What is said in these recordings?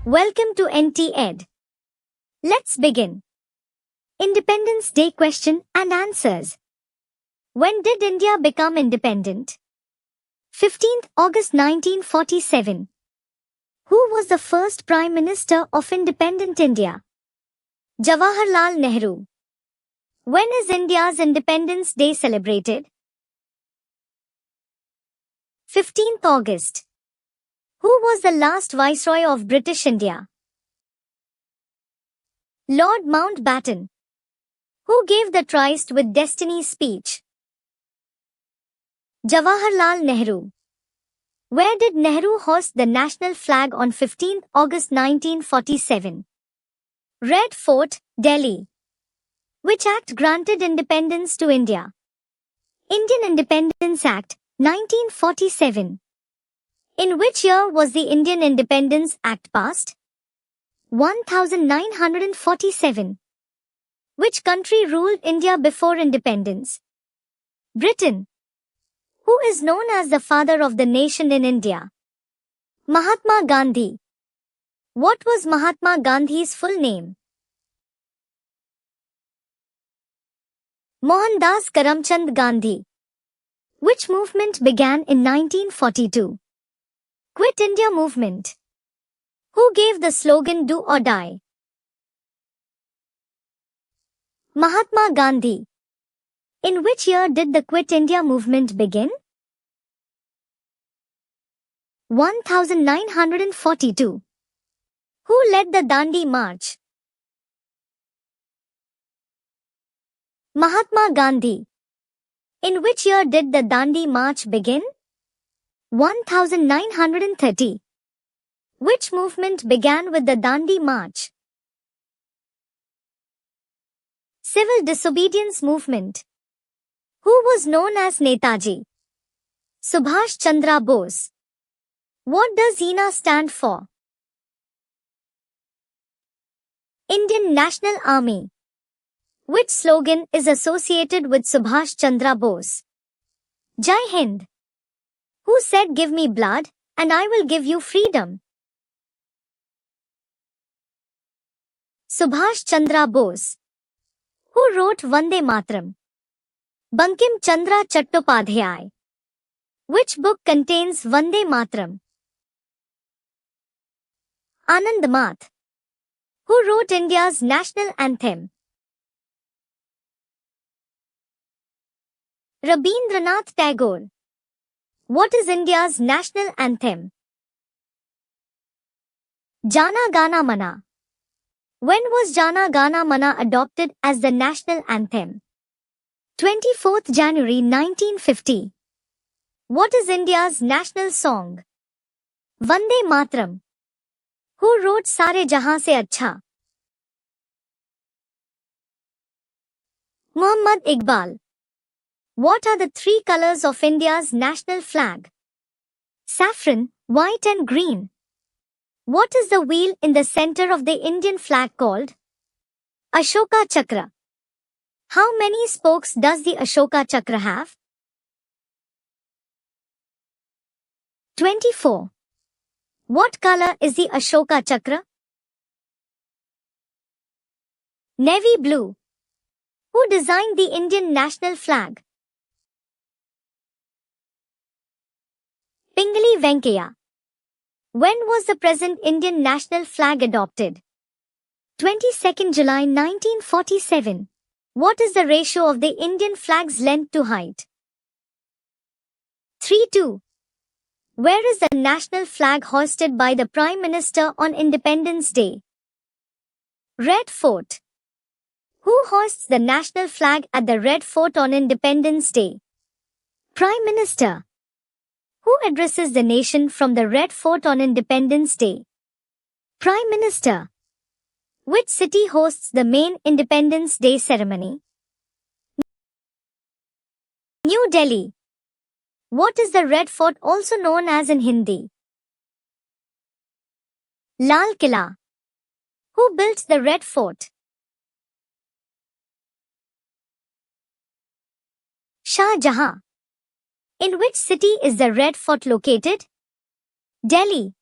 Welcome to NT Ed. Let's begin. Independence Day question and answers. When did India become independent? 15th August 1947. Who was the first Prime Minister of independent India? Jawaharlal Nehru. When is India's Independence Day celebrated? 15th August. Who was the last Viceroy of British India? Lord Mountbatten. Who gave the Tryst with Destiny speech? Jawaharlal Nehru. Where did Nehru hoist the national flag on 15th August 1947? Red Fort, Delhi. Which act granted independence to India? Indian Independence Act, 1947. In which year was the Indian Independence Act passed? 1947. Which country ruled India before independence? Britain. Who is known as the father of the nation in India? Mahatma Gandhi. What was Mahatma Gandhi's full name? Mohandas Karamchand Gandhi. Which movement began in 1942? Quit India movement. Who gave the slogan Do or Die? Mahatma Gandhi. In which year did the Quit India movement begin? 1942. Who led the Dandi March? Mahatma Gandhi. In which year did the Dandi March begin? 1930. Which movement began with the Dandi March? Civil Disobedience Movement. Who was known as Netaji? Subhash Chandra Bose. What does INA stand for? Indian National Army. Which slogan is associated with Subhash Chandra Bose? Jai Hind. Who said give me blood, and I will give you freedom? Subhash Chandra Bose. Who wrote Vande Mataram? Bankim Chandra Chattopadhyay. Which book contains Vande Mataram? Anand Math. Who wrote India's national anthem? Rabindranath Tagore. What is India's national anthem? Jana Gana Mana. When was Jana Gana Mana adopted as the national anthem? 24th January 1950. What is India's national song? Vande Mataram. Who wrote Sare Jahan Se Achha? Muhammad Iqbal. What are the three colors of India's national flag? Saffron, white and green. What is the wheel in the center of the Indian flag called? Ashoka Chakra. How many spokes does the Ashoka Chakra have? 24. What color is the Ashoka Chakra? Navy blue. Who designed the Indian national flag? Pingali Venkaiah. When was the present Indian national flag adopted? 22nd July 1947. What is the ratio of the Indian flag's length to height? 3:2. Where is the national flag hoisted by the Prime Minister on Independence Day? Red Fort. Who hoists the national flag at the Red Fort on Independence Day? Prime Minister. Who addresses the nation from the Red Fort on Independence Day? Prime Minister. Which city hosts the main Independence Day ceremony? New Delhi. What is the Red Fort also known as in Hindi? Lal Killa. Who built the Red Fort? Shah Jahan. In which city is the Red Fort located? Delhi.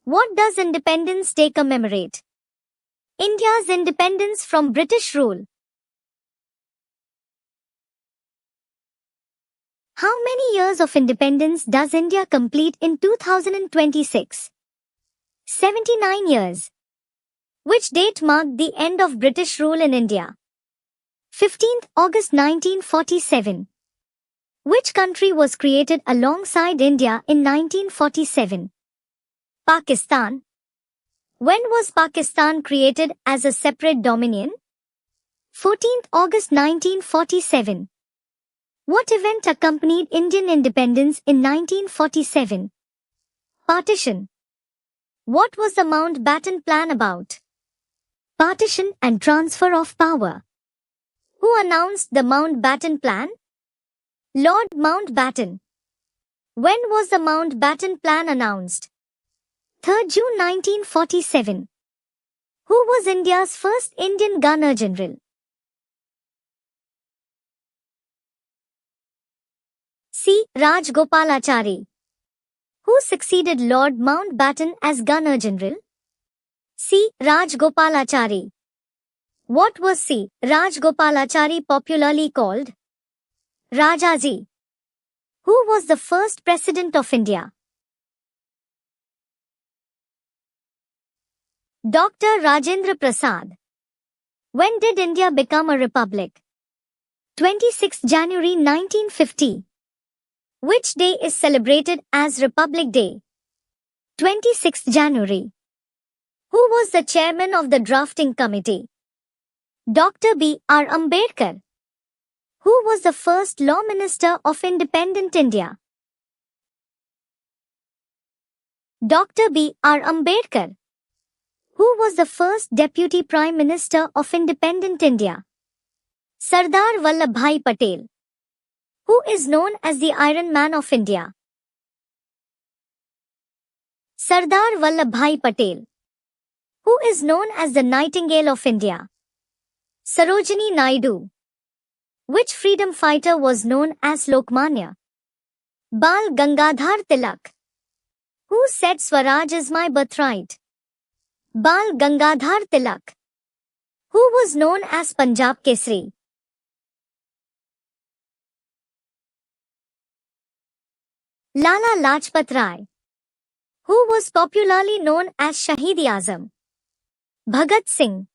What does Independence Day commemorate? India's independence from British rule. How many years of independence does India complete in 2026? 79 years. Which date marked the end of British rule in India? 15th August 1947. Which country was created alongside India in 1947? Pakistan. When was Pakistan created as a separate dominion? 14th August 1947. What event accompanied Indian independence in 1947? Partition. What was the Mountbatten Plan about? Partition and transfer of power. Who announced the Mountbatten Plan? Lord Mountbatten. When was the Mountbatten Plan announced? 3rd June 1947. Who was India's first Indian Governor-General? C. Rajgopalachari. Who succeeded Lord Mountbatten as Governor-General? C. Rajgopalachari. What was C. Rajgopalachari popularly called? Rajaji. Who was the first President of India? Dr. Rajendra Prasad. When did India become a republic? 26 January 1950. Which day is celebrated as Republic Day? 26 January. Who was the chairman of the drafting committee? Dr. B. R. Ambedkar. Who was the first law minister of independent India? Dr. B. R. Ambedkar. Who was the first deputy prime minister of independent India? Sardar Vallabhbhai Patel. Who is known as the Iron Man of India? Sardar Vallabhbhai Patel. Who is known as the Nightingale of India? Sarojini Naidu. Which freedom fighter was known as Lokmanya? Bal Gangadhar Tilak. Who said Swaraj is my birthright? Bal Gangadhar Tilak. Who was known as Punjab Kesari? Lala Lajpat Rai. Who was popularly known as Shahid-e-Azam? Bhagat Singh.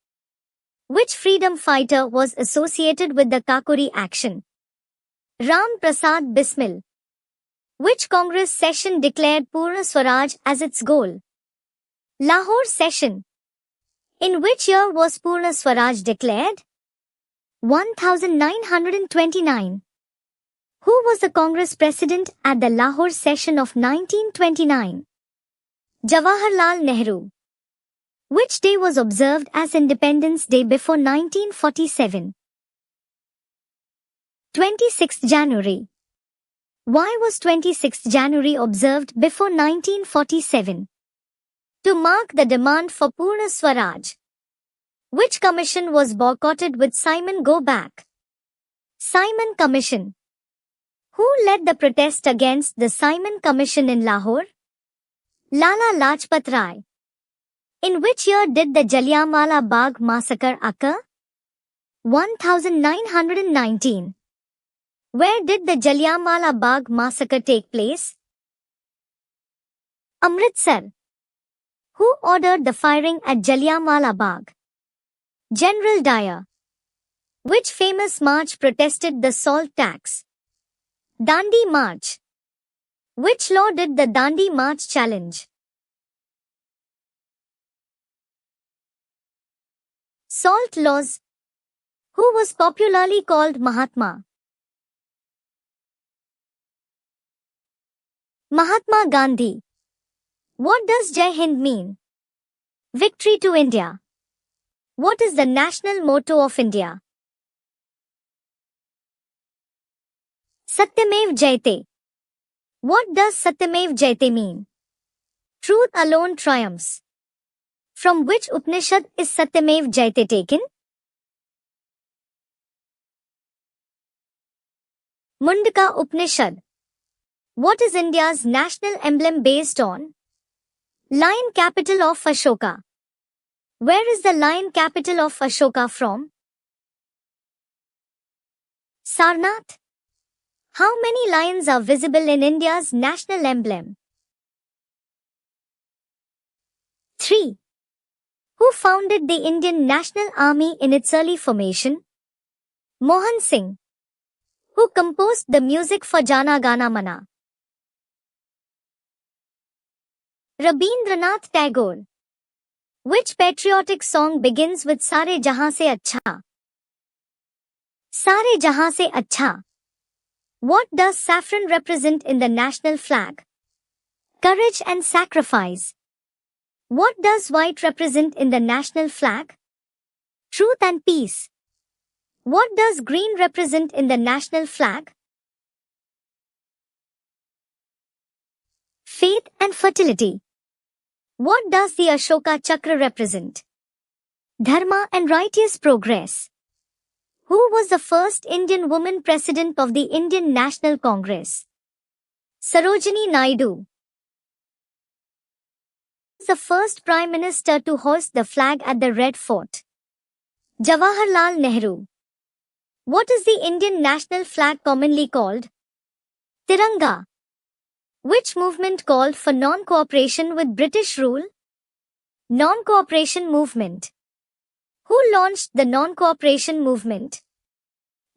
Which freedom fighter was associated with the Kakuri action? Ram Prasad Bismil. Which Congress session declared Purna Swaraj as its goal? Lahore session. In which year was Purna Swaraj declared? 1929. Who was the Congress president at the Lahore session of 1929? Jawaharlal Nehru. Which day was observed as Independence Day before 1947? 26th January. Why was 26th January observed before 1947? To mark the demand for Purna Swaraj. Which commission was boycotted with Simon Go Back? Simon Commission. Who led the protest against the Simon Commission in Lahore? Lala Lajpat Rai. In which year did the Jallianwala Bagh massacre occur? 1919. Where did the Jallianwala Bagh massacre take place? Amritsar. Who ordered the firing at Jallianwala Bagh? General Dyer. Which famous march protested the salt tax? Dandi March. Which law did the Dandi March challenge? Salt laws. Who was popularly called Mahatma? Mahatma Gandhi. What does Jai Hind mean? Victory to India. What is the national motto of India? Satyamev Jayate. What does Satyamev Jayate mean? Truth alone triumphs. From which Upanishad is Satyamev Jayate taken? Mundaka Upanishad. What is India's national emblem based on? Lion capital of Ashoka. Where is the lion capital of Ashoka from? Sarnath. How many lions are visible in India's national emblem? 3. Who founded the Indian National Army in its early formation? Mohan Singh. Who composed the music for Jana Gana Mana? Rabindranath Tagore. Which patriotic song begins with Sare Jahan Se Achha? Sare Jahan Se Achha. What does saffron represent in the national flag? Courage and sacrifice. What does white represent in the national flag? Truth and peace. What does green represent in the national flag? Faith and fertility. What does the Ashoka Chakra represent? Dharma and righteous progress. Who was the first Indian woman president of the Indian National Congress? Sarojini Naidu. The first Prime Minister to hoist the flag at the Red Fort? Jawaharlal Nehru. What is the Indian national flag commonly called? Tiranga. Which movement called for non-cooperation with British rule? Non-cooperation movement. Who launched the non-cooperation movement?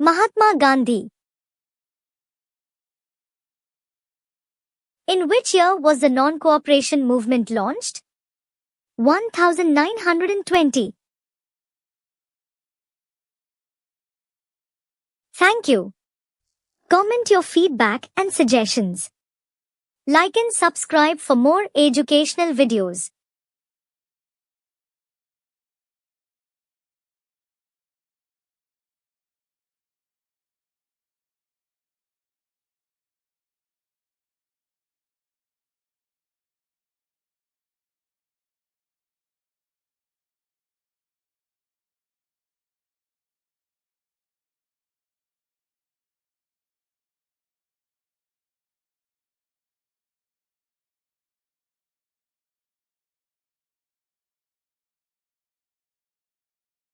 Mahatma Gandhi. In which year was the non-cooperation movement launched? 1920. Thank you. Comment your feedback and suggestions. Like and subscribe for more educational videos.